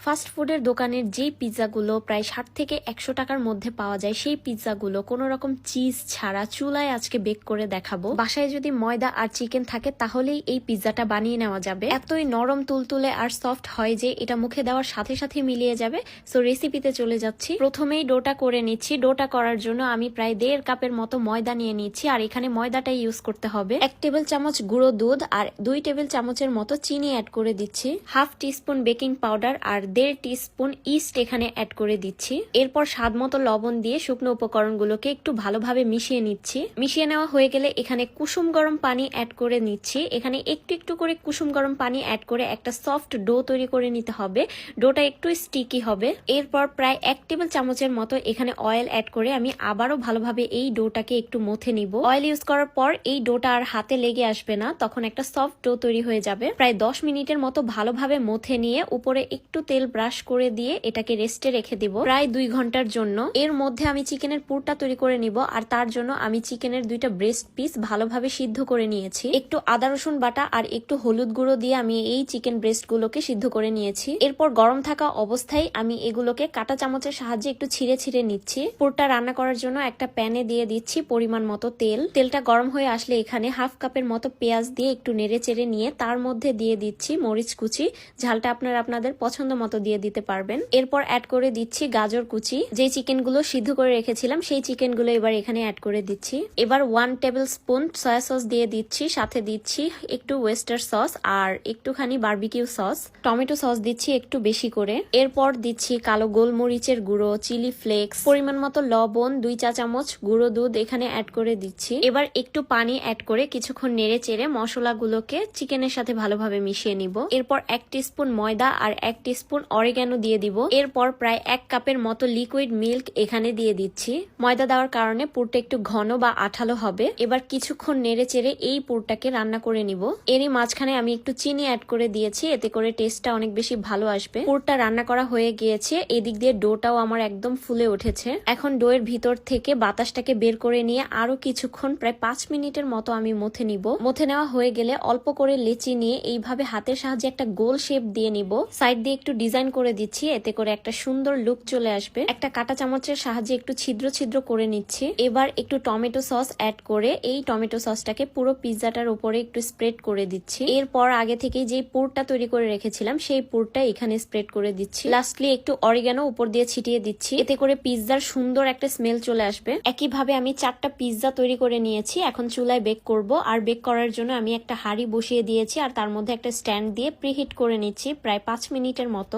Fast ফুডের দোকানের যে পিৎজাগুলো প্রায় 60 থেকে 100 টাকার মধ্যে পাওয়া যায়, সেই পিৎজাগুলো কোনো রকম চিজ ছাড়া চুলায় আজকে বেক করে দেখাবো। বাসায় যদি ময়দা আর চিকেন থাকে তাহলেই এই পিৎজাটা বানিয়ে নেওয়া যাবে। এতই নরম তুলতুলে আর সফট হয় যে এটা মুখে দেওয়ার সাথে সাথে মিলিয়ে যাবে। সো রেসিপিতে চলে যাচ্ছি। প্রথমেই ডোটা করে নিচ্ছি। ডোটা করার জন্য আমি প্রায় 1.5 কাপের মতো ময়দা নিয়ে নিচ্ছি, আর এখানে ময়দাটাই ইউজ করতে হবে। 1 টেবিল চামচ গুঁড়ো দুধ আর 2 টেবিল চামচের মতো চিনি অ্যাড করে দিচ্ছি। হাফ টিস্পুন বেকিং পাউডার আর 1.5 টিস্পুন ইস্ট এখানে অ্যাড করে দিচ্ছি। এরপর স্বাদ মতো লবণ দিয়ে শুকনো উপকরণগুলোকে একটু ভালোভাবে মিশিয়ে নিচ্ছি। মিশিয়ে নেওয়া হয়ে গেলে এখানে কুসুম গরম পানি অ্যাড করে নিচ্ছি। এখানে একটু একটু করে কুসুম গরম পানি অ্যাড করে একটা সফট ডো তৈরি করে নিতে হবে। ডোটা একটু স্টিকি হবে। এরপর প্রায় 1 টেবিল চামচের মতো এখানে অয়েল অ্যাড করে আমি আবারও ভালোভাবে এই ডোটাকে একটু মথে নিব। অয়েল ইউজ করার পর এই ডোটা আর হাতে লেগে আসবে না, তখন একটা সফট ডো তৈরি হয়ে যাবে। প্রায় 10 মিনিটের মতো ভালোভাবে মথে নিয়ে উপরে একটু তেল ব্রাশ করে দিয়ে এটাকে রেস্টে রেখে দিব প্রায় 2 ঘন্টার জন্য। এর মধ্যে আমি চিকেনের পুরটা তৈরি করে নিব, আর তার জন্য আমি চিকেনের 2টা ব্রেস্ট পিস ভালোভাবে সিদ্ধ করে নিয়েছি। একটু আদা রসুন বাটা আর একটু হলুদ গুঁড়ো দিয়ে আমি এই চিকেন ব্রেস্ট গুলোকে সিদ্ধ করে নিয়েছি। এরপর গরম থাকা অবস্থায় আমি এগুলোকে কাঁটা চামচের সাহায্যে একটু ছিঁড়ে ছিঁড়ে নিচ্ছি। পুরটা রান্না করার জন্য একটা প্যানে দিয়ে দিচ্ছি পরিমাণ মতো তেল। তেলটা গরম হয়ে আসলে এখানে হাফ কাপের মতো পেঁয়াজ দিয়ে একটু নেড়ে চেড়ে নিয়ে তার মধ্যে দিয়ে দিচ্ছি মরিচ কুচি। ঝালটা আপনারা আপনাদের পছন্দ মতো দিয়ে দিতে পারবেন। এরপর অ্যাড করে দিচ্ছি গাজর কুচি। যে চিকেন গুলো সিদ্ধ করে রেখেছিলাম সেই চিকেন গুলো এবার এখানে অ্যাড করে দিচ্ছি। এবার 1 টেবিল স্পুন সয়া সস দিয়ে দিচ্ছি, সাথে দিচ্ছি একটু ওয়েস্টার সস আর একটুখানি বারবিকিউ সস। টমেটো সস দিচ্ছি একটু বেশি করে। এরপর দিচ্ছি কালো গোলমরিচের গুঁড়ো, চিলি ফ্লেক্স, পরিমাণ মতো লবণ, 2 চা চামচ গুঁড়ো দুধ এখানে অ্যাড করে দিচ্ছি। এবার একটু পানি অ্যাড করে কিছুক্ষণ নেড়ে চেড়ে মশলাগুলোকে চিকেনের সাথে ভালোভাবে মিশিয়ে নিব। এরপর 1 টিস্পুন ময়দা আর 1 টিস্পুন অরিগ্যানো দিয়ে দিব। এরপর প্রায় 1 কাপের মতো লিকুইড মিল্ক এখানে দিয়ে দিচ্ছি। ময়দা দেওয়ার কারণে পুরটা একটু ঘন বা আঠালো হবে। এবার কিছুক্ষণ নেড়ে চেড়ে এই পুরটাকে রান্না করে নিব। এরই মাঝখানে আমি একটু চিনি অ্যাড করে দিয়েছি, এতে করে টেস্টটা অনেক বেশি ভালো আসবে। পুরটা রান্না করা হয়ে গিয়েছে। এদিক দিয়ে ডোটাও আমার একদম ফুলে উঠেছে। এখন ডোয়ের ভিতর থেকে বাতাসটাকে বের করে নিয়ে আরো কিছুক্ষণ প্রায় 5 মিনিটের মতো আমি মথে নিব। মথে নেওয়া হয়ে গেলে অল্প করে লেচি নিয়ে এইভাবে হাতের সাহায্যে একটা গোল শেপ দিয়ে নিব। সাইড দিয়ে একটু ডিজাইন করে দিচ্ছি, এতে করে একটা সুন্দর লুক চলে আসবে। একটা কাঁটা চামচের সাহায্যে একটু ছিদ্র ছিদ্র করে নিচ্ছি। এবার একটু টমেটো সস অ্যাড করে এই টমেটো সসটাকে পুরো পিৎজাটার উপরে একটু স্প্রেড করে দিচ্ছি। এরপর আগে থেকে যে পুরটা তৈরি করে রেখেছিলাম সেই পুরটা এখানে স্প্রেড করে দিচ্ছি। লাস্টলি একটু অরিগ্যানো উপর দিয়ে ছিটিয়ে দিচ্ছি, এতে করে পিৎজার সুন্দর একটা স্মেল চলে আসবে। একইভাবে আমি 4টা পিৎজা তৈরি করে নিয়েছি। এখন চুলায় বেক করব, আর বেক করার জন্য আমি একটা হাঁড়ি বসিয়ে দিয়েছি আর তার মধ্যে একটা স্ট্যান্ড দিয়ে প্রিহিট করে নিচ্ছি প্রায় 5 মিনিটের মতো।